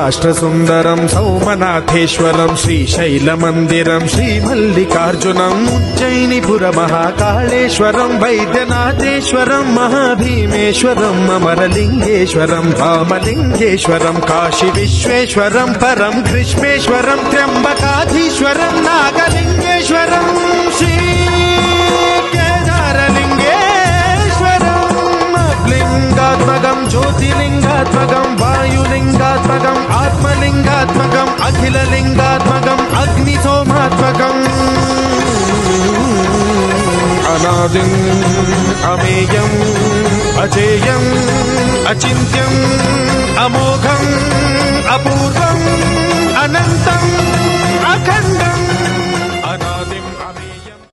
రాష్ట్రసుందరం సౌమనాథేశ్వరం శ్రీశైలమందిరం శ్రీమల్లికార్జునం ఉజ్జయినిపుర మహాకాళేశ్వరం వైద్యనాథేశ్వరం మహాభీమేశ్వరం అమరలింగేశ్వరం రామలింగేశ్వరం కాశీ విశ్వేశ్వరం పరం గ్రీష్మేశ్వరం త్ర్యంబకాధీశ్వరం నాగలింగేశ్వరం శ్రీ లింగాత్మకం జ్యోతిలింగాత్మకం వాయులింగాత్మకం ఆత్మలింగాత్మకం అఖిలలింగాత్మకం అగ్నిసోమాత్మకం అనాదిం అమేయం అజేయం అచింత్యం అమోఘం అపూర్వం అనంతం అఖండం